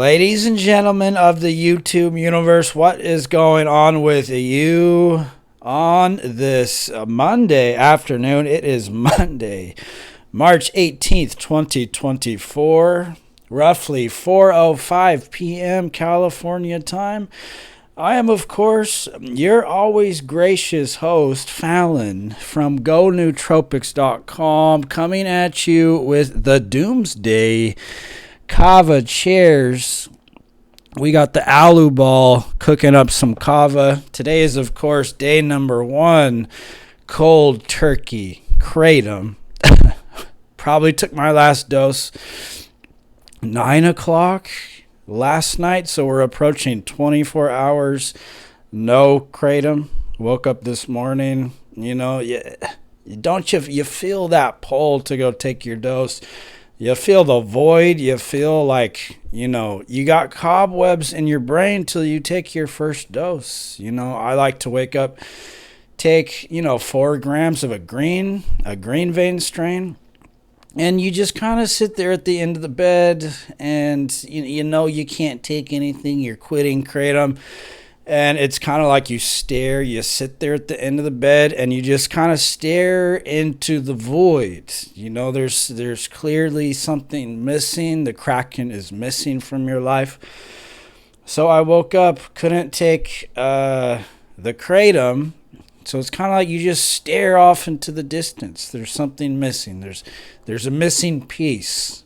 Ladies and gentlemen of the YouTube universe, what is going on with you on this Monday afternoon? It is Monday, March 18th, 2024, roughly 4:05 p.m. California time. I am, of course, your always gracious host, Fallon, from GoNootropics.com, coming at you with the Doomsday Kava chairs. We got the Alu Ball cooking up some kava. Today is, of course, day number 1, cold turkey, Kratom. Probably took my last dose 9 o'clock last night, so we're approaching 24 hours. No Kratom. Woke up this morning, you feel that pull to go take your dose. You feel the void. You feel like, you got cobwebs in your brain till you take your first dose. I like to wake up, take, 4 grams of a green vein strain. And you just kind of sit there at the end of the bed and, you can't take anything. You're quitting Kratom. And it's kind of like you sit there at the end of the bed and you just kind of stare into the void. There's clearly something missing. The Kraken is missing from your life. So I woke up, couldn't take the Kratom. So it's kind of like you just stare off into the distance. There's something missing. There's a missing piece,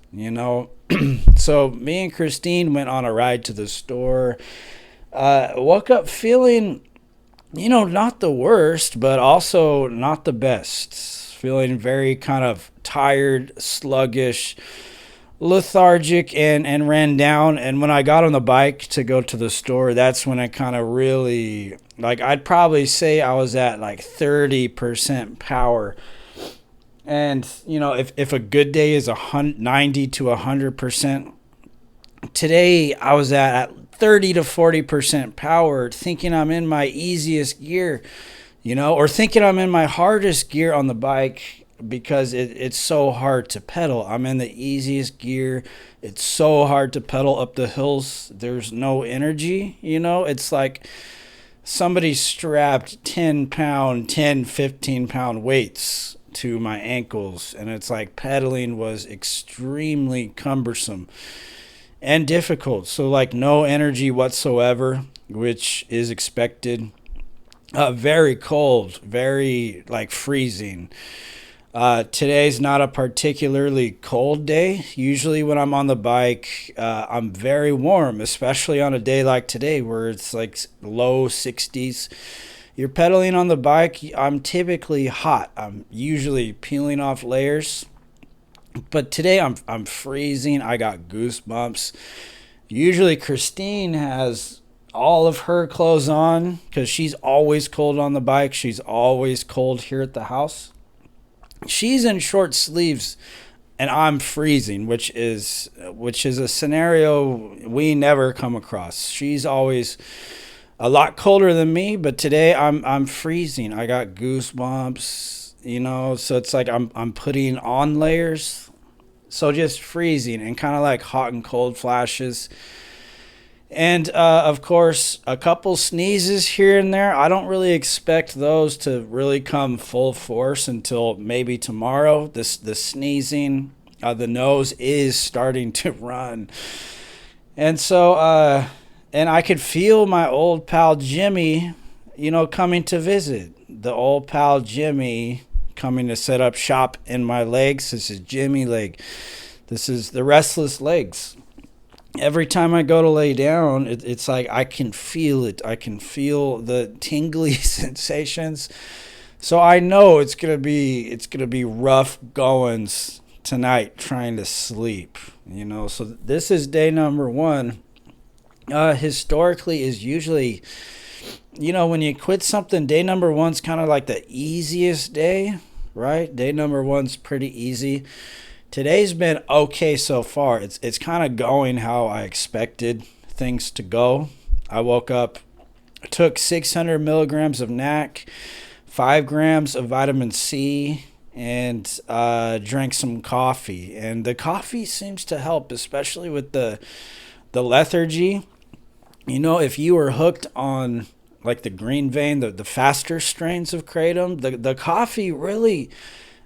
So me and Christine went on a ride to the store. Woke up feeling, not the worst, but also not the best. Feeling very kind of tired, sluggish, lethargic, and ran down. And when I got on the bike to go to the store, that's when I kind of really, I'd probably say I was at 30% power. And, if a good day is 90 to 100%, today I was at 30 to 40% power, thinking I'm in my easiest gear, or thinking I'm in my hardest gear on the bike because it's so hard to pedal. I'm in the easiest gear. It's so hard to pedal up the hills. There's no energy, It's like somebody strapped 10, 15-pound weights to my ankles, and it's like pedaling was extremely cumbersome and difficult. So no energy whatsoever, which is expected. Very cold, very freezing. Today's not a particularly cold day. Usually when I'm on the bike, I'm very warm, especially on a day like today where it's low 60s. You're pedaling on the bike, I'm typically hot. I'm usually peeling off layers. But today I'm freezing. I got goosebumps. Usually Christine has all of her clothes on because she's always cold on the bike. She's always cold here at the house. She's in short sleeves and I'm freezing, which is a scenario we never come across. She's always a lot colder than me, but today I'm freezing. I got goosebumps, so it's like I'm putting on layers. So just freezing and kind of hot and cold flashes. And, of course, a couple sneezes here and there. I don't really expect those to really come full force until maybe tomorrow. The sneezing, the nose is starting to run. And so, and I could feel my old pal Jimmy, coming to visit. The old pal Jimmy coming to set up shop in my legs. This is Jimmy leg. This is the restless legs. Every time I go to lay down, it's like I can feel it. I can feel the tingly sensations. So I know it's gonna be rough goings tonight trying to sleep. So this is day number 1. Historically is usually, when you quit something, day number 1's kind of like the easiest day, right? Day number 1's pretty easy. Today's been okay so far. It's kind of going how I expected things to go. I woke up, took 600 milligrams of NAC, 5 grams of vitamin C, and drank some coffee. And the coffee seems to help, especially with the the lethargy, if you were hooked on like the green vein, the faster strains of Kratom, the coffee really,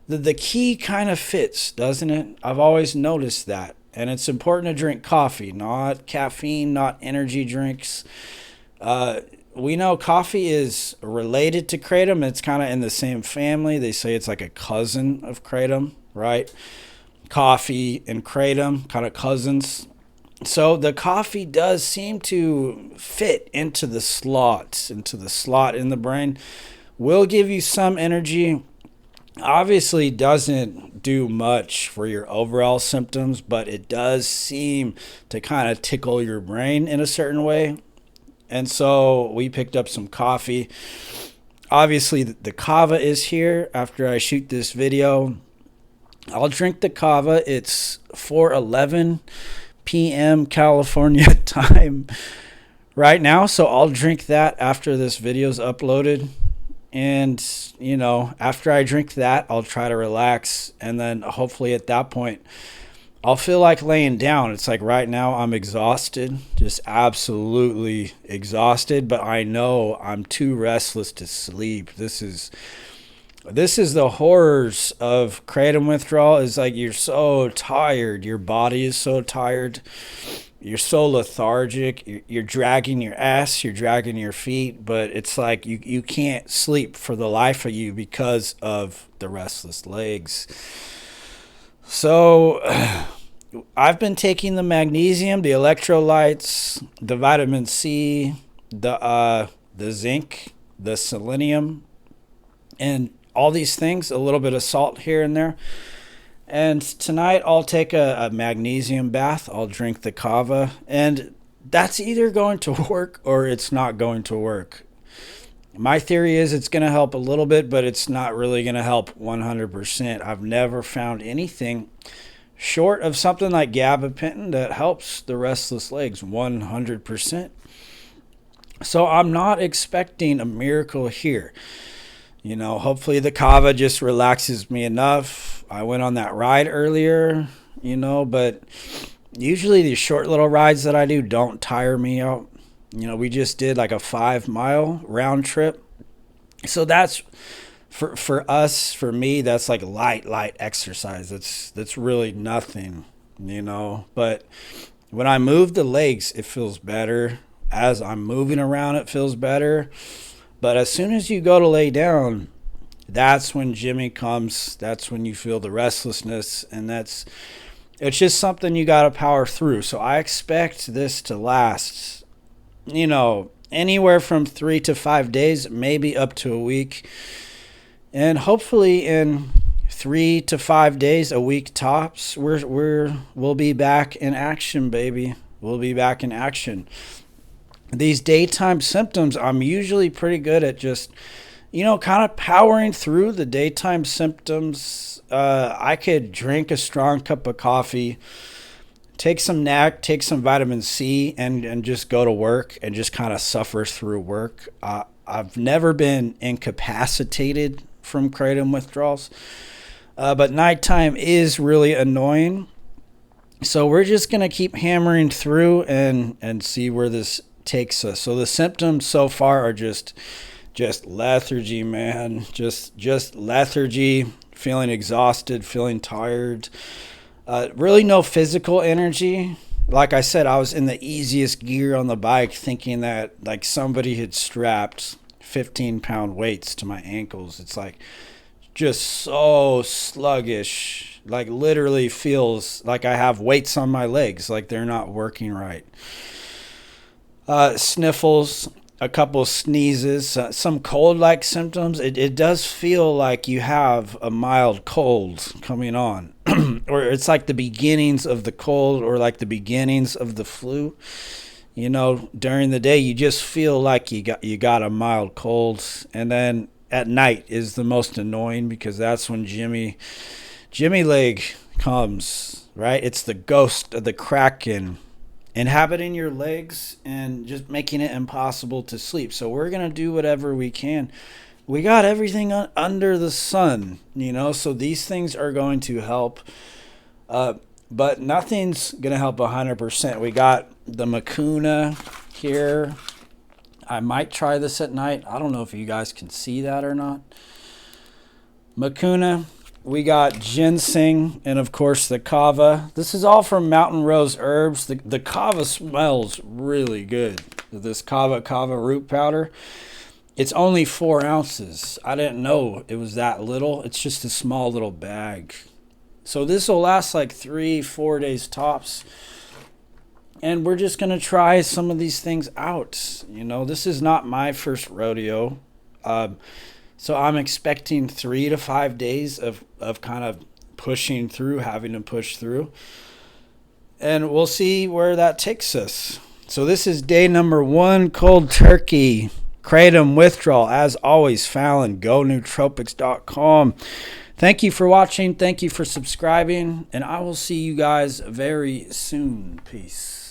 the key kind of fits, doesn't it? I've always noticed that. And it's important to drink coffee, not caffeine, not energy drinks. We know coffee is related to Kratom. It's kind of in the same family. They say it's like a cousin of Kratom, right? Coffee and Kratom, kind of cousins. So the coffee does seem to fit into the slot in the brain. Will give you some energy. Obviously doesn't do much for your overall symptoms, but it does seem to kind of tickle your brain in a certain way. And so we picked up some coffee. Obviously the kava is here after I shoot this video. I'll drink the kava. It's 4:11 p.m. California time right now, so I'll drink that after this video's uploaded. And after I drink that, I'll try to relax, and then hopefully at that point I'll feel like laying down. It's like right now I'm exhausted, just absolutely exhausted, but I know I'm too restless to sleep. This is the horrors of Kratom withdrawal. Is like you're so tired, your body is so tired, you're so lethargic, you're dragging your ass, you're dragging your feet, but it's like you can't sleep for the life of you because of the restless legs. So I've been taking the magnesium, the electrolytes, the vitamin C, the zinc, the selenium, and all these things, a little bit of salt here and there. And tonight I'll take a magnesium bath. I'll drink the kava, and that's either going to work or it's not going to work. My theory is it's going to help a little bit, but it's not really going to help 100%. I've never found anything short of something like gabapentin that helps the restless legs 100%. So I'm not expecting a miracle here. Hopefully the kava just relaxes me enough. I went on that ride earlier, but usually these short little rides that I do don't tire me out. We just did like a 5-mile round trip. So that's for us, for me, that's like light exercise. That's really nothing, but when I move the legs, it feels better. As I'm moving around, it feels better. But as soon as you go to lay down, that's when Jimmy comes. That's when you feel the restlessness, and it's just something you got to power through. So I expect this to last, anywhere from 3 to 5 days, maybe up to a week. And hopefully in 3 to 5 days, a week tops, we'll be back in action, baby. We'll be back in action. These daytime symptoms, I'm usually pretty good at just, kind of powering through the daytime symptoms. I could drink a strong cup of coffee, take some NAC, take some vitamin C, and just go to work and just kind of suffer through work. I've never been incapacitated from Kratom withdrawals, but nighttime is really annoying. So we're just going to keep hammering through and see where this takes us. So the symptoms so far are just lethargy, man. Just lethargy, feeling exhausted, feeling tired. Really no physical energy. Like I said, I was in the easiest gear on the bike, thinking that like somebody had strapped 15-pound weights to my ankles. It's like just so sluggish. Like literally feels like I have weights on my legs, like they're not working right. Sniffles, a couple sneezes, some cold-like symptoms. It does feel like you have a mild cold coming on, or it's like the beginnings of the cold, or like the beginnings of the flu. During the day you just feel like you got a mild cold, and then at night is the most annoying because that's when Jimmy leg comes, right? It's the ghost of the Kraken inhabiting your legs and just making it impossible to sleep. So we're going to do whatever we can. We got everything under the sun, so these things are going to help. but nothing's going to help 100%. We got the Mucuna here. I might try this at night. I don't know if you guys can see that or not. Mucuna. We got ginseng and, of course, the kava. This is all from Mountain Rose Herbs. The kava smells really good. This kava root powder. It's only 4 ounces. I didn't know it was that little. It's just a small little bag. So this will last like 3-4 days tops. And we're just going to try some of these things out. You know, this is not my first rodeo. So I'm expecting 3 to 5 days of kind of pushing through, having to push through. And we'll see where that takes us. So this is day number 1, cold turkey. Kratom withdrawal. As always, Fallon, gonootropics.com. Thank you for watching. Thank you for subscribing. And I will see you guys very soon. Peace.